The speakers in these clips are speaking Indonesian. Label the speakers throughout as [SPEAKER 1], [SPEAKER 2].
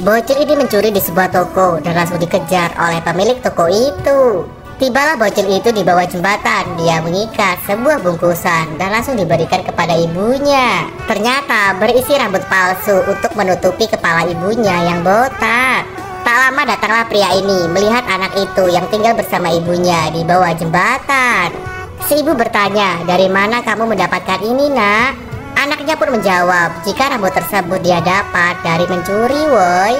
[SPEAKER 1] Bocil ini mencuri di sebuah toko dan langsung dikejar oleh pemilik toko itu. Tibalah bocil itu di bawah jembatan. Dia mengikat sebuah bungkusan dan langsung diberikan kepada ibunya. Ternyata berisi rambut palsu untuk menutupi kepala ibunya yang botak. Tak lama datanglah pria ini melihat anak itu yang tinggal bersama ibunya di bawah jembatan. Si ibu bertanya, "Dari mana kamu mendapatkan ini, nak?" Anaknya pun menjawab, "Jika rambut tersebut dia dapat dari mencuri, woi."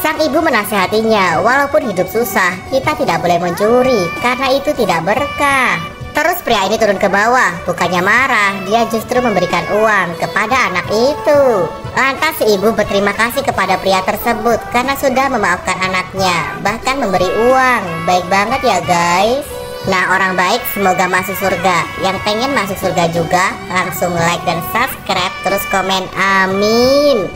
[SPEAKER 1] Sang ibu menasihatinya, "Walaupun hidup susah, kita tidak boleh mencuri karena itu tidak berkah." Terus pria ini turun ke bawah, bukannya marah, dia justru memberikan uang kepada anak itu. Lantas si ibu berterima kasih kepada pria tersebut karena sudah memaafkan anaknya, bahkan memberi uang. Baik banget ya guys. Nah, orang baik semoga masuk surga. Yang pengen masuk surga juga langsung like dan subscribe, terus komen amin.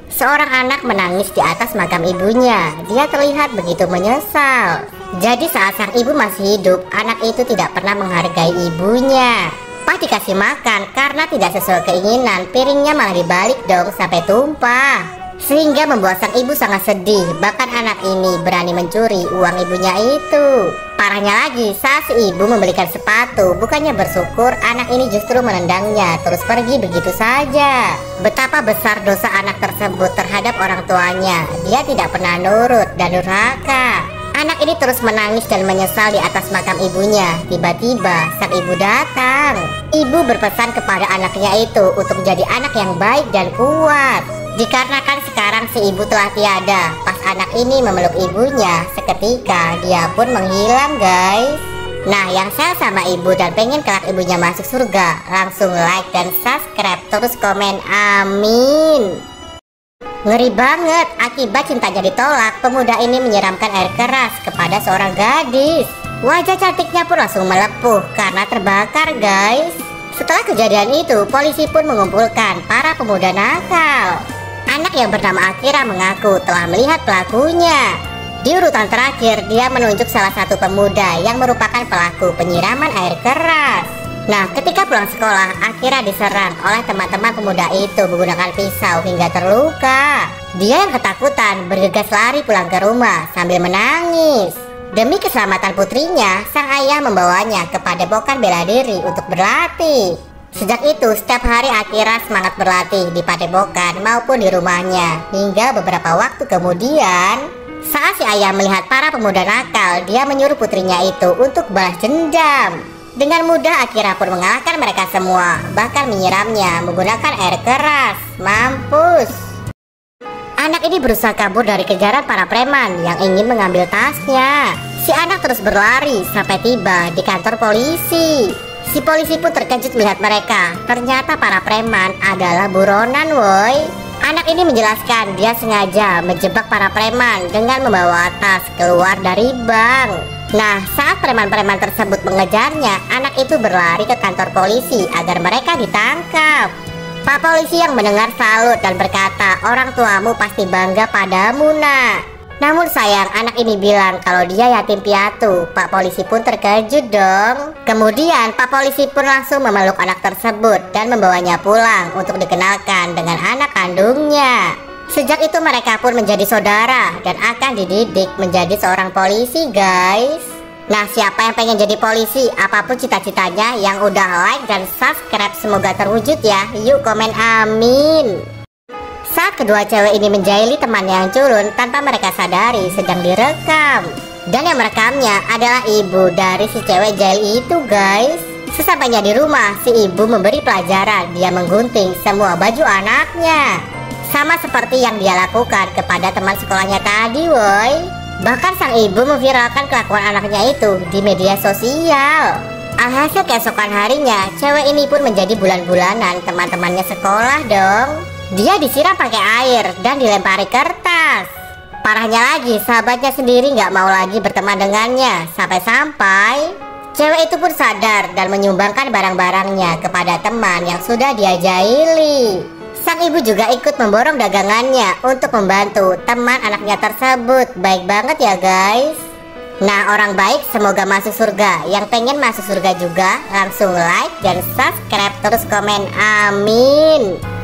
[SPEAKER 1] Seorang anak menangis di atas makam ibunya. Dia terlihat begitu menyesal. Jadi saat sang ibu masih hidup, anak itu tidak pernah menghargai ibunya. Pas dikasih makan, karena tidak sesuai keinginan, piringnya malah dibalik dong sampai tumpah. Sehingga membuat sang ibu sangat sedih. Bahkan anak ini berani mencuri uang ibunya itu. Parahnya lagi, saat si ibu membelikan sepatu, bukannya bersyukur, anak ini justru menendangnya terus pergi begitu saja. Betapa besar dosa anak tersebut terhadap orang tuanya. Dia tidak pernah nurut dan durhaka. Anak ini terus menangis dan menyesal di atas makam ibunya. Tiba-tiba sang ibu datang. Ibu berpesan kepada anaknya itu untuk menjadi anak yang baik dan kuat. Dikarenakan sekarang si ibu telah tiada, pas anak ini memeluk ibunya, seketika dia pun menghilang guys. Nah, yang saya sama ibu dan pengen kelak ibunya masuk surga, langsung like dan subscribe, terus komen amin. Ngeri banget, akibat cintanya ditolak, pemuda ini menyiramkan air keras kepada seorang gadis. Wajah cantiknya pun langsung melepuh karena terbakar guys. Setelah kejadian itu, polisi pun mengumpulkan para pemuda nakal. Anak yang bernama Akira mengaku telah melihat pelakunya. Di urutan terakhir, dia menunjuk salah satu pemuda yang merupakan pelaku penyiraman air keras. Nah, ketika pulang sekolah, Akira diserang oleh teman-teman pemuda itu menggunakan pisau hingga terluka. Dia yang ketakutan bergegas lari pulang ke rumah sambil menangis. Demi keselamatan putrinya, sang ayah membawanya ke padepokan bela diri untuk berlatih. Sejak itu, setiap hari Akira semangat berlatih di padepokan maupun di rumahnya. Hingga beberapa waktu kemudian, saat si ayah melihat para pemuda nakal, dia menyuruh putrinya itu untuk balas dendam. Dengan mudah Akira pun mengalahkan mereka semua, bahkan menyiramnya menggunakan air keras. Mampus. Anak ini berusaha kabur dari kejaran para preman yang ingin mengambil tasnya. Si anak terus berlari sampai tiba di kantor polisi. Si polisi pun terkejut melihat mereka. Ternyata para preman adalah buronan woi. Anak ini menjelaskan dia sengaja menjebak para preman dengan membawa tas keluar dari bank. Nah, saat preman-preman tersebut mengejarnya, anak itu berlari ke kantor polisi agar mereka ditangkap. Pak polisi yang mendengar salut dan berkata, "Orang tuamu pasti bangga padamu, nak." Namun sayang, anak ini bilang kalau dia yatim piatu. Pak polisi pun terkejut dong. Kemudian Pak polisi pun langsung memeluk anak tersebut dan membawanya pulang untuk dikenalkan dengan anak kandungnya. Sejak itu mereka pun menjadi saudara dan akan dididik menjadi seorang polisi guys. Nah, siapa yang pengen jadi polisi, apapun cita-citanya, yang udah like dan subscribe semoga terwujud ya. Yuk komen amin. Saat kedua cewek ini menjahili temannya yang culun tanpa mereka sadari sedang direkam. Dan yang merekamnya adalah ibu dari si cewek jahil itu guys. Sesampainya di rumah, si ibu memberi pelajaran. Dia menggunting semua baju anaknya, sama seperti yang dia lakukan kepada teman sekolahnya tadi woi. Bahkan sang ibu memviralkan kelakuan anaknya itu di media sosial. Alhasil keesokan harinya, cewek ini pun menjadi bulan-bulanan teman-temannya sekolah dong. Dia disiram pakai air dan dilempari kertas. Parahnya lagi, sahabatnya sendiri nggak mau lagi berteman dengannya. Sampai-sampai cewek itu pun sadar dan menyumbangkan barang-barangnya kepada teman yang sudah dia jahili. Sang ibu juga ikut memborong dagangannya untuk membantu teman anaknya tersebut. Baik banget ya guys. Nah, orang baik semoga masuk surga. Yang pengen masuk surga juga langsung like dan subscribe, terus komen amin.